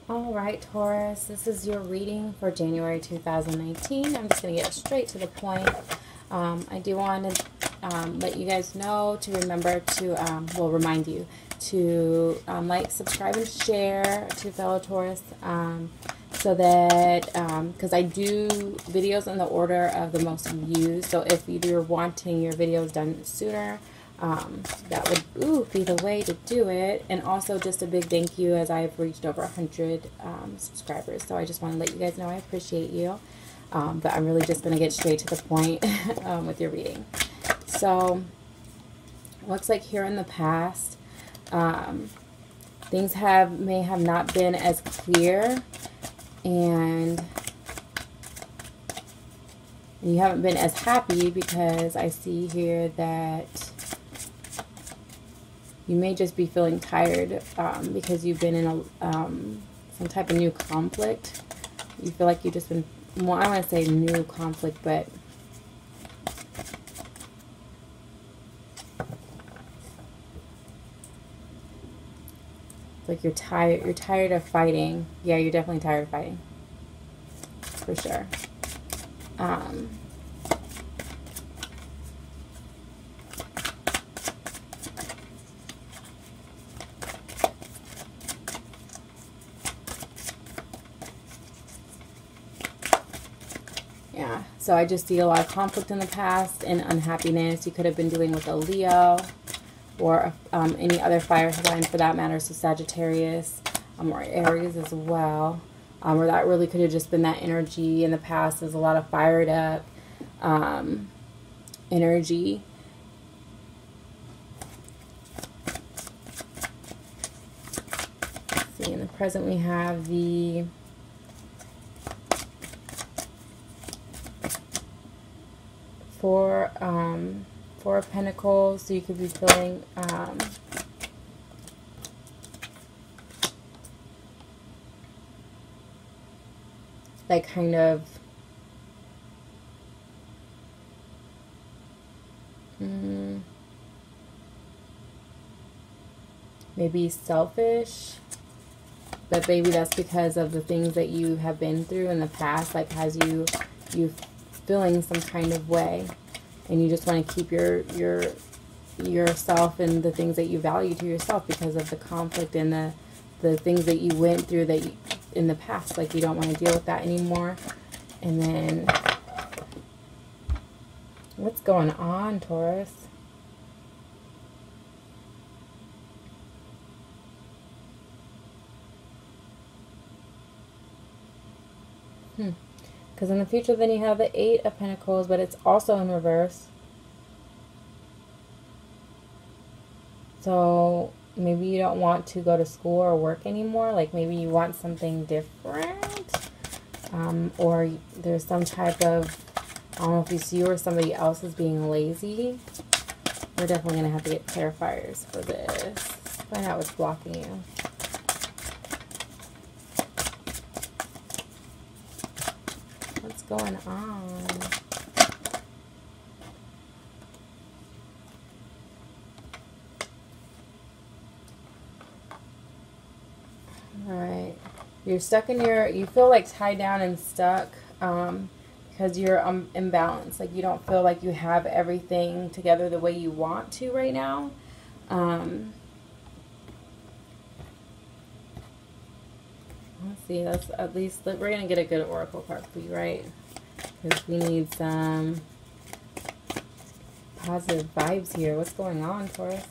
All right, Taurus, this is your reading for January 2019. I'm just going to get straight to the point. I do want to let you guys know to remember to, remind you to like, subscribe, and share to fellow Taurus, so that, because I do videos in the order of the most views. So if you're wanting your videos done sooner, that would be the way to do it. And also just a big thank you, as I've reached over 100 subscribers. So I just want to let you guys know I appreciate you. But I'm really just going to get straight to the point with your reading. So looks like here in the past, things may have not been as clear, and you haven't been as happy, because I see here that you may just be feeling tired because you've been in some type of new conflict. You feel like you've just been, well, I want to say new conflict, but it's like you're tired. You're tired of fighting. Yeah, you're definitely tired of fighting, for sure. Yeah, so I just see a lot of conflict in the past and unhappiness. You could have been dealing with a Leo or any other fire sign for that matter, so Sagittarius or Aries as well. Or that really could have just been that energy in the past. There's a lot of fired up energy. Let's see, in the present we have the Four of Pentacles. So you could be feeling like kind of maybe selfish, but maybe that's because of the things that you have been through in the past, like has you feeling some kind of way, and you just want to keep yourself and the things that you value to yourself because of the conflict and the things that you went through that in the past, like you don't want to deal with that anymore. And then what's going on, Taurus? Because in the future, then you have the Eight of Pentacles, but it's also in reverse. So maybe you don't want to go to school or work anymore. Like maybe you want something different. Or there's some type of, I don't know if it's you or somebody else is being lazy. We're definitely going to have to get clarifiers for this. Find out what's blocking you. What's going on? Alright. You're stuck in you feel like tied down and stuck because you're imbalanced. Like you don't feel like you have everything together the way you want to right now. Let's see, that's at least, we're going to get a good oracle card for you, right? Because we need some positive vibes here. What's going on, Taurus?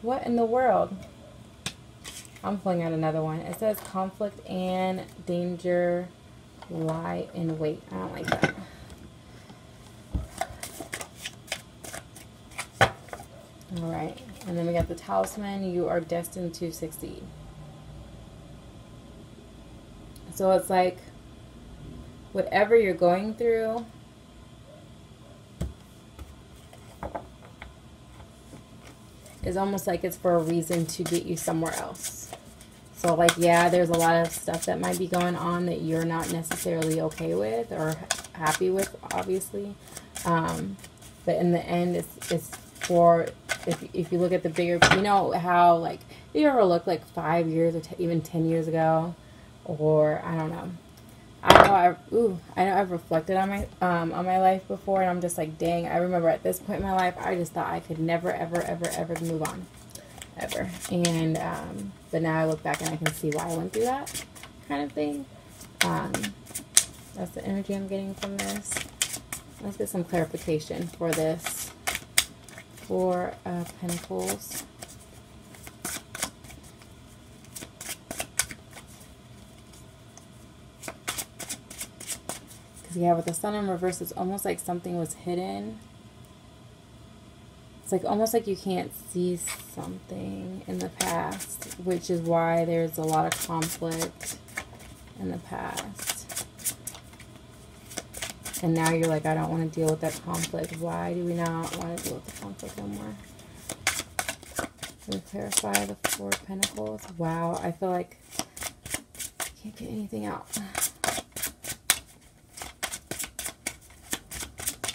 What in the world? I'm pulling out another one. It says conflict and danger lie in wait. I don't like that. Alright, and then we got the talisman. You are destined to succeed. So it's like whatever you're going through, is almost like it's for a reason to get you somewhere else. So like, yeah, there's a lot of stuff that might be going on that you're not necessarily okay with or happy with, obviously. But in the end, it's for if you look at the bigger, you know how, like, if you ever look like 5 years or even 10 years ago, or I don't know. I know I've reflected on my life before, and I'm just like, dang, I remember at this point in my life, I just thought I could never, ever, ever, ever move on. Ever. And, but now I look back and I can see why I went through that kind of thing. That's the energy I'm getting from this. Let's get some clarification for this. Four of Pentacles. Because, yeah, with the Sun in reverse, it's almost like something was hidden. It's like almost like you can't see something in the past, which is why there's a lot of conflict in the past. And now you're like, I don't want to deal with that conflict. Why do we not want to deal with the conflict no more? Let me clarify the Four of Pentacles. Wow, I feel like I can't get anything out.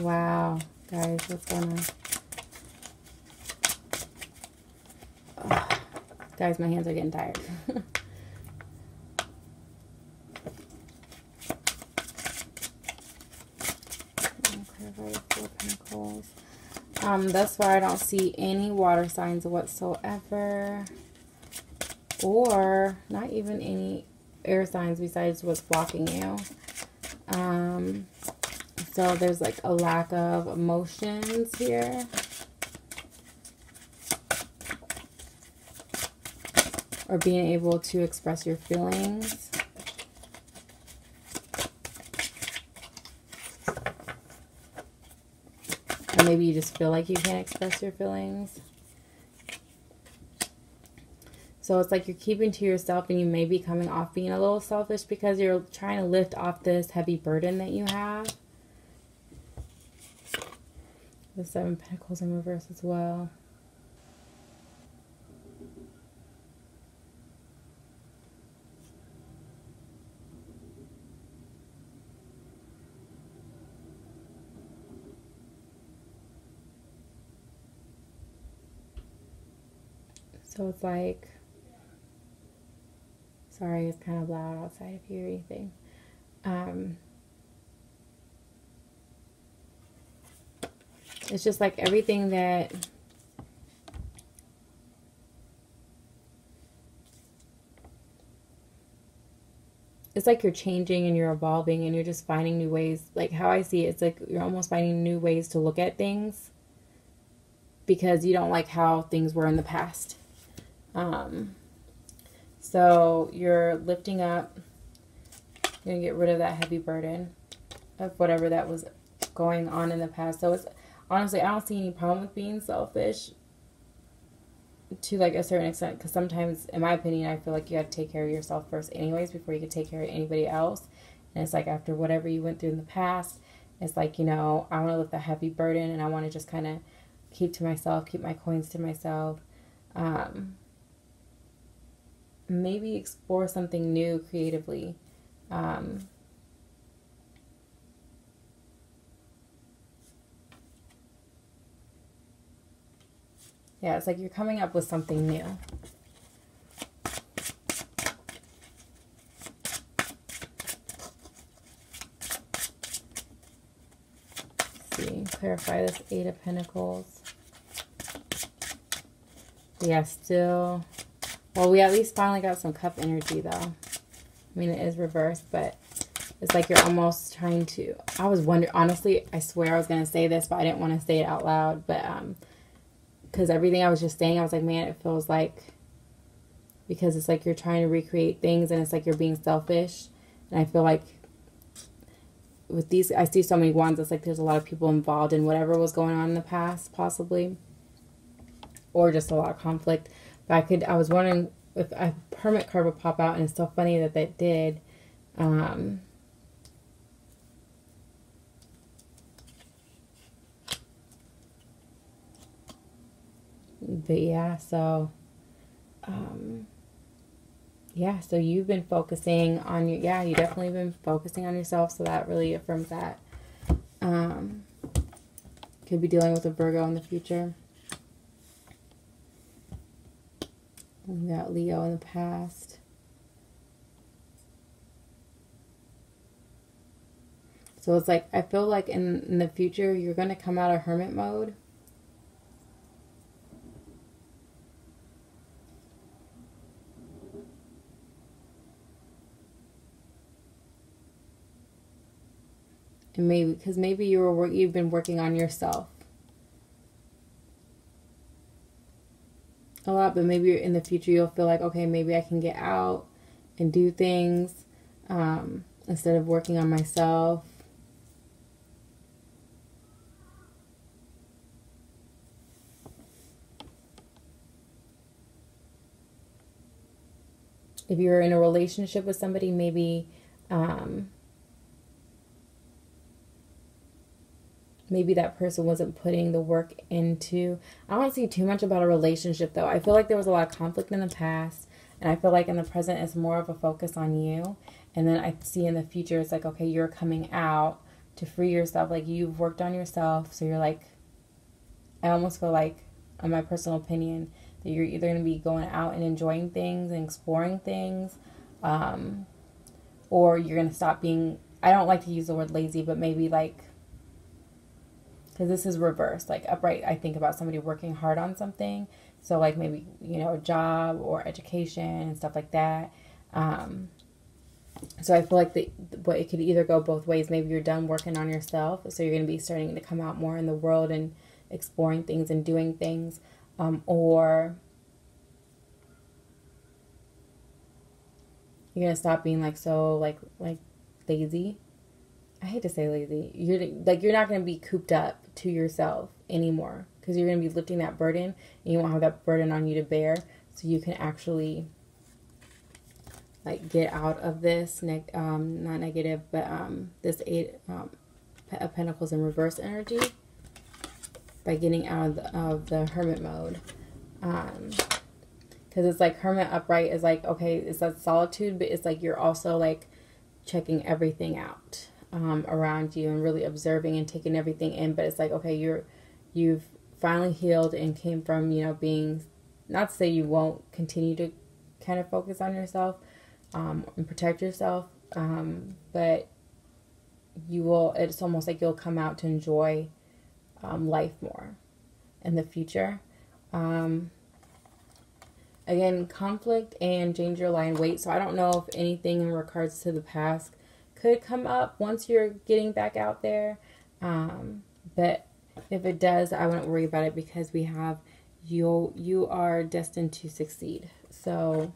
Wow, guys, what's going on? Ugh. Guys, my hands are getting tired. Four Pentacles. Thus far, I don't see any water signs whatsoever, or not even any air signs besides what's blocking you. So there's like a lack of emotions here. Or being able to express your feelings. Or maybe you just feel like you can't express your feelings. So it's like you're keeping to yourself, and you may be coming off being a little selfish because you're trying to lift off this heavy burden that you have. The Seven of Pentacles in reverse as well. So it's like, sorry, it's kind of loud outside if you hear anything. It's just like everything that it's like you're changing and you're evolving and you're just finding new ways. Like how I see it, it's like you're almost finding new ways to look at things because you don't like how things were in the past. So you're lifting up, you're going to get rid of that heavy burden of whatever that was going on in the past. So it's honestly, I don't see any problem with being selfish to like a certain extent, because sometimes, in my opinion, I feel like you have to take care of yourself first anyways before you can take care of anybody else. And it's like after whatever you went through in the past, it's like, you know, I want to lift that heavy burden and I want to just kind of keep to myself, keep my coins to myself. Maybe explore something new creatively. Yeah, it's like you're coming up with something new. Let's see, clarify this Eight of Pentacles. Yeah, still. Well, we at least finally got some cup energy, though. I mean, it is reversed, but it's like you're almost trying to... I was wondering, honestly, I swear I was going to say this, but I didn't want to say it out loud. But, because everything I was just saying, I was like, man, it feels like... Because it's like you're trying to recreate things, and it's like you're being selfish. And I feel like with these... I see so many wands, it's like there's a lot of people involved in whatever was going on in the past, possibly. Or just a lot of conflict. But I was wondering if a Hermit card would pop out, and it's so funny that that did. But yeah, so yeah, so you've been focusing on your, yeah, you definitely been focusing on yourself, so that really affirms that. Could be dealing with a Virgo in the future. We got Leo in the past. So it's like, I feel like in the future, you're going to come out of hermit mode. And maybe, because maybe you've been working on yourself a lot, but maybe in the future you'll feel like, okay, maybe I can get out and do things instead of working on myself. If you're in a relationship with somebody, maybe maybe that person wasn't putting the work into. I don't see too much about a relationship though. I feel like there was a lot of conflict in the past, and I feel like in the present it's more of a focus on you. And then I see in the future it's like, okay, you're coming out to free yourself. Like, you've worked on yourself, so you're like, I almost feel like, in my personal opinion, that you're either going to be going out and enjoying things and exploring things, or you're going to stop being, I don't like to use the word lazy, but maybe like, because this is reverse. Like, upright, I think about somebody working hard on something. So like maybe, you know, a job or education and stuff like that. So I feel like but it could either go both ways. Maybe you're done working on yourself, so you're going to be starting to come out more in the world and exploring things and doing things, or you're going to stop being like so like lazy. I hate to say lazy. You're not going to be cooped up to yourself anymore, because you're going to be lifting that burden, and you won't have that burden on you to bear, so you can actually like get out of this not negative, but this Eight of Pentacles in reverse energy by getting out of the hermit mode. Because it's like hermit upright is like, okay, it's that solitude, but it's like you're also like checking everything out around you and really observing and taking everything in. But it's like, okay, you've finally healed and came from, you know, being, not to say you won't continue to kind of focus on yourself and protect yourself, but you will, it's almost like you'll come out to enjoy life more in the future. Again, conflict and danger lie in wait. So I don't know if anything in regards to the past could come up once you're getting back out there. But if it does, I wouldn't worry about it, because we have you are destined to succeed. So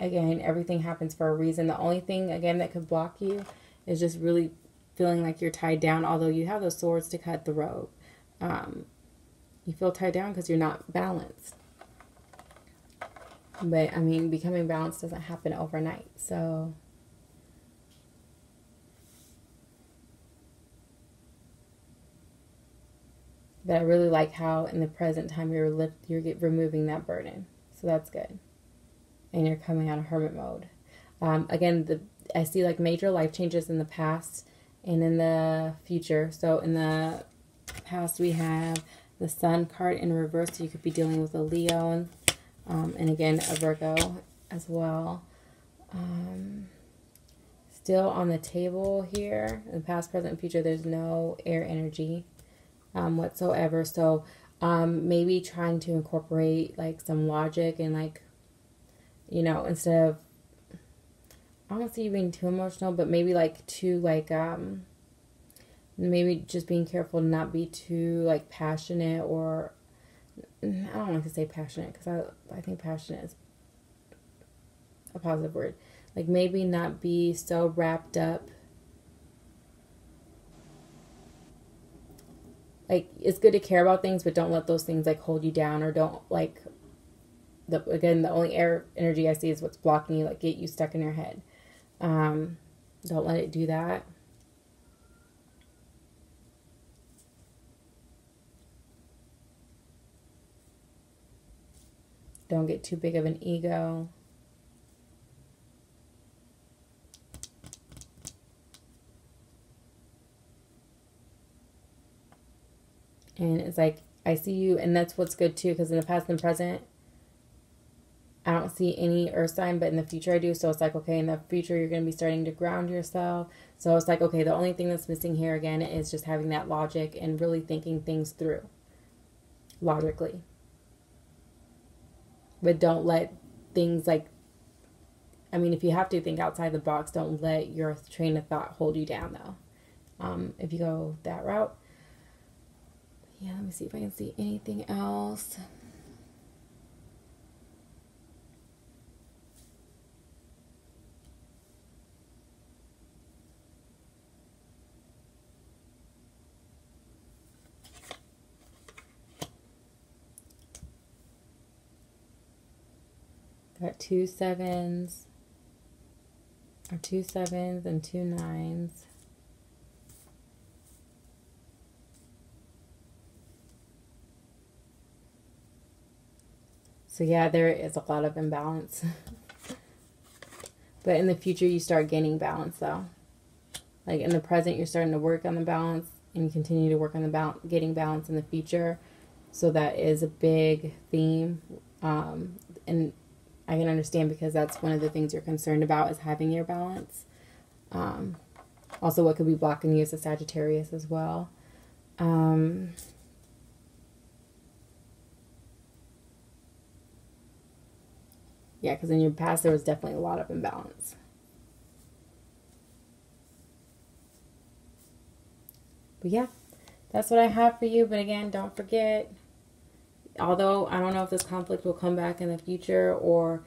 again, everything happens for a reason. The only thing, again, that could block you is just really feeling like you're tied down, although you have those swords to cut the rope. You feel tied down because you're not balanced. But, I mean, becoming balanced doesn't happen overnight. So, but I really like how in the present time you're removing that burden. So that's good. And you're coming out of hermit mode. Again, I see like major life changes in the past and in the future. So in the past we have the Sun card in reverse. So you could be dealing with a Leo and again a Virgo as well. Still on the table here, in the past, present, and future, there's no air energy whatsoever. So maybe trying to incorporate like some logic and like, you know, instead of, I don't see you being too emotional, but maybe like too like maybe just being careful to not be too like passionate, or I don't like to say passionate, because I think passionate is a positive word. Like maybe not be so wrapped up. Like, it's good to care about things, but don't let those things like hold you down, or don't like, again, the only air energy I see is what's blocking you, like get you stuck in your head. Don't let it do that. Don't get too big of an ego. And it's like, I see you, and that's what's good too, because in the past and present, I don't see any earth sign, but in the future I do. So it's like, okay, in the future you're going to be starting to ground yourself. So it's like, okay, the only thing that's missing here again is just having that logic and really thinking things through logically. But don't let things like, I mean, if you have to think outside the box, don't let your train of thought hold you down though. If you go that route. Yeah, let me see if I can see anything else. Got 2 7s, or 2 7s and 2 9s. So yeah, there is a lot of imbalance. But in the future, you start gaining balance though. Like in the present, you're starting to work on the balance, and you continue to work on the getting balance in the future. So that is a big theme. And I can understand, because that's one of the things you're concerned about, is having your balance. Also, what could be blocking you is a Sagittarius as well. Yeah, because in your past, there was definitely a lot of imbalance. But yeah, that's what I have for you. But again, don't forget, although I don't know if this conflict will come back in the future, or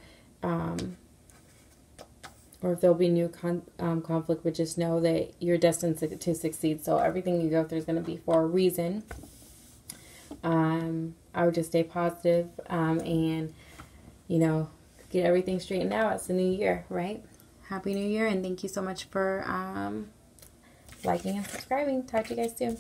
if there'll be new conflict, but just know that you're destined to succeed. So everything you go through is going to be for a reason. I would just stay positive, and, you know, get everything straightened out. It's the new year, right? Happy New Year, and thank you so much for liking and subscribing. Talk to you guys soon.